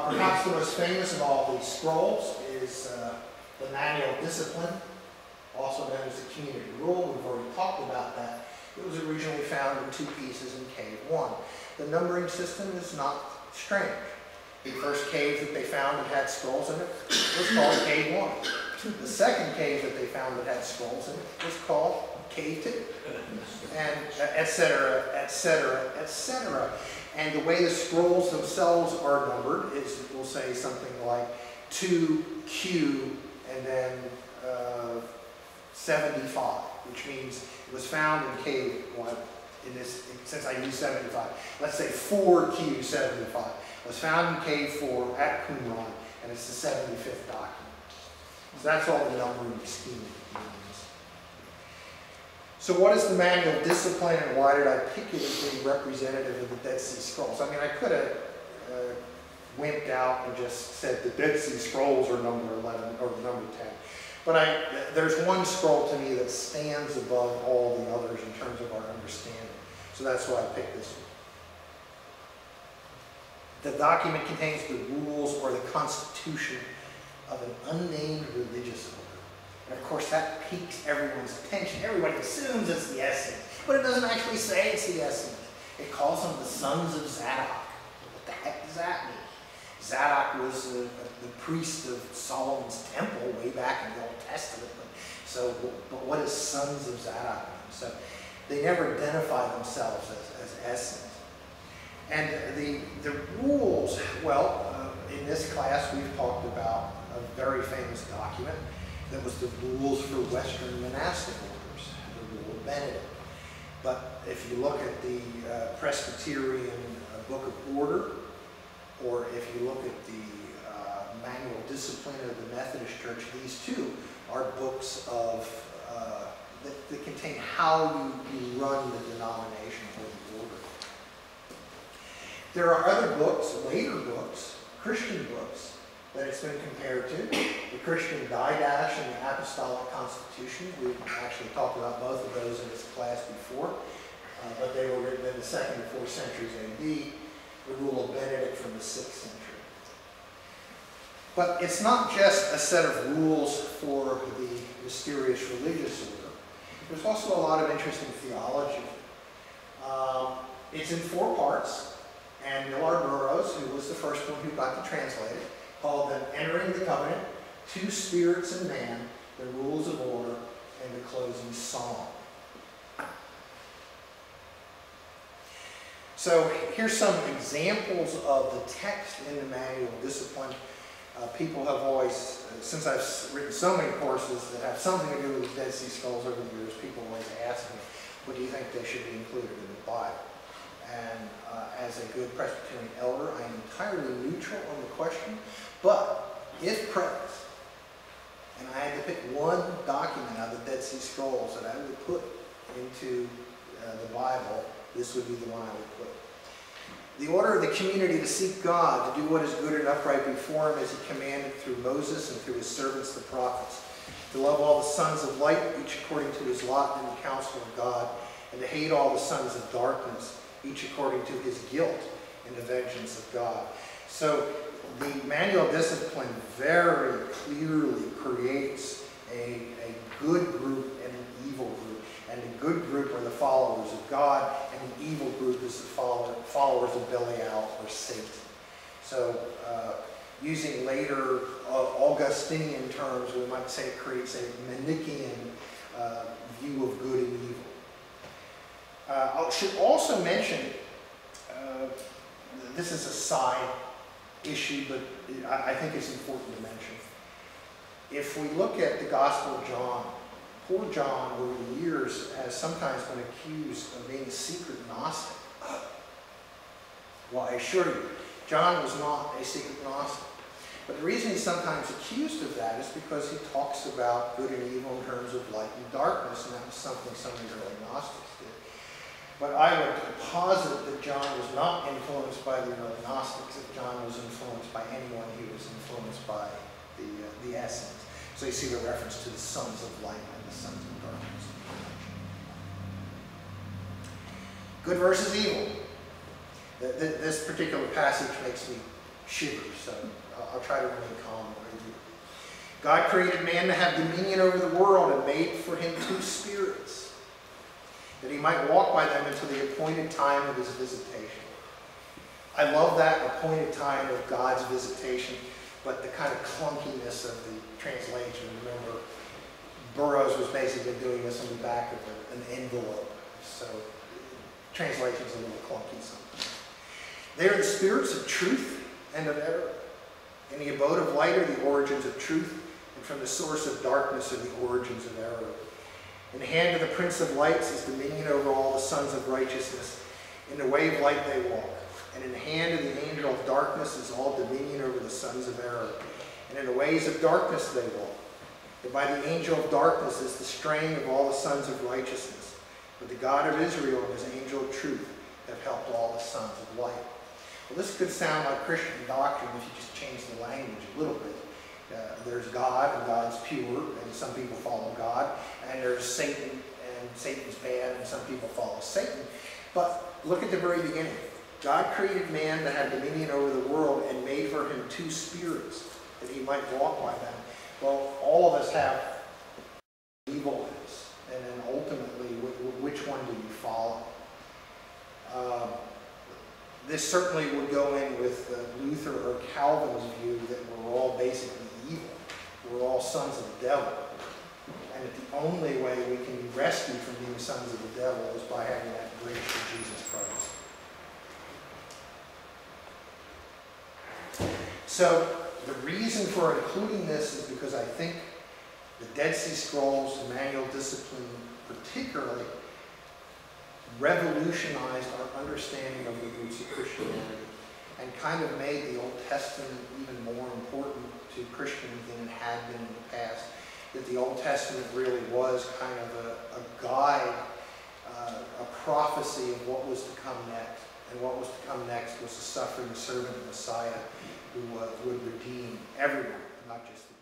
Perhaps the most famous of all these scrolls is the Manual of Discipline, also known as the Community Rule. We've already talked about that. It was originally found in 2 pieces in Cave 1. The numbering system is not strange. The first cave that they found that had scrolls in it was called Cave 1. The second cave that they found that had scrolls in it was called Cave 2. And et cetera, et cetera, et cetera. And the way the scrolls themselves are numbered is, we'll say something like 2Q and then 75, which means it was found in Cave 1. In this, since I use 75, let's say 4Q75 was found in Cave 4 at Qumran, and it's the 75th document. So that's all the numbering scheme means. So what is the Manual of Discipline, and why did I pick it as being representative of the Dead Sea Scrolls? I mean, I could have wimped out and just said the Dead Sea Scrolls are number 11 or number 10. But there's one scroll to me that stands above all the others in terms of our understanding. So that's why I picked this one. The document contains the rules or the constitution of an unnamed religious order. And of course that piques everyone's attention. Everybody assumes it's the Essenes, but it doesn't actually say it's the Essenes. It calls them the sons of Zadok. What the heck does that mean? Zadok was the priest of Solomon's temple way back in the Old Testament. But what does sons of Zadok mean? So they never identify themselves as Essenes. And the rules, well, in this class we've talked about a very famous document that was the rules for Western monastic orders, the Rule of Benedict. But if you look at the Presbyterian Book of Order, or if you look at the Manual of Discipline of the Methodist Church, these two are books of that contain how you run the denomination or the order. There are other books, later books, Christian books, that it's been compared to. The Christian Didache and the Apostolic Constitution. We've actually talked about both of those in this class before, but they were written in the 2nd and 4th centuries AD. The Rule of Benedict from the 6th century. But it's not just a set of rules for the mysterious religious order. There's also a lot of interesting theology. It's in 4 parts, and Millard Burroughs, who was the first one who got to translate it, called them Entering the Covenant, 2 Spirits in Man, the Rules of Order, and the Closing Psalm. So here's some examples of the text in the Manual of Discipline. People have always, since I've written so many courses that have something to do with the Dead Sea Scrolls over the years, people always ask me, what do you think they should be included in the Bible? And as a good Presbyterian elder, I am entirely neutral on the question, but if pressed, and I had to pick one document out of the Dead Sea Scrolls that I would put into the Bible, this would be the one I would put. The order of the community to seek God, to do what is good and upright before Him as He commanded through Moses and through His servants the prophets. To love all the sons of light, each according to his lot in the counsel of God, and to hate all the sons of darkness, each according to his guilt in the vengeance of God. So the Manual of Discipline very clearly creates a good group and an evil group. And the good group are the followers of God, and the evil group is the followers of Belial or Satan. So using later Augustinian terms, we might say it creates a Manichaean view of good and evil. I should also mention, this is a side issue, but I think it's important to mention. If we look at the Gospel of John, poor John over the years has sometimes been accused of being a secret Gnostic. Well, I assure you, John was not a secret Gnostic. But the reason he's sometimes accused of that is because he talks about good and evil in terms of light and darkness, and that was something some of the early Gnostics did. But I would posit that John was not influenced by the early Gnostics. If John was influenced by anyone, he was influenced by the Essenes. So you see the reference to the sons of light and the sons of darkness. Good versus evil. This particular passage makes me shivers, so I'll try to remain calm with you. God created man to have dominion over the world and made for him 2 spirits, that he might walk by them until the appointed time of his visitation. I love that appointed time of God's visitation, but the kind of clunkiness of the translation. Remember, Burroughs was basically doing this on the back of an envelope, so translation's a little clunky sometimes. They are the spirits of truth and of error. In the abode of light are the origins of truth, and from the source of darkness are the origins of error. In the hand of the Prince of Lights is dominion over all the sons of righteousness. In the way of light they walk. And in the hand of the angel of darkness is all dominion over the sons of error. And in the ways of darkness they walk. And by the angel of darkness is the straying of all the sons of righteousness. But the God of Israel and his angel of truth have helped all the sons of light. Well, this could sound like Christian doctrine if you just change the language a little bit. There's God, and God's pure, and some people follow God. And there's Satan, and Satan's bad, and some people follow Satan. But look at the very beginning. God created man to have dominion over the world and made for him 2 spirits, that he might walk by them. Well, all of us have evil in us, and then ultimately, which one do you follow? This certainly would go in with Luther or Calvin's view that we're all basically evil. We're all sons of the devil. And that the only way we can be rescued from being sons of the devil is by having that grace of Jesus Christ. So the reason for including this is because I think the Dead Sea Scrolls, the manual discipline particularly, revolutionized our understanding of the roots of Christianity and kind of made the Old Testament even more important to Christians than it had been in the past. That the Old Testament really was kind of a guide, a prophecy of what was to come next. And what was to come next was the suffering servant Messiah who would redeem everyone, not just the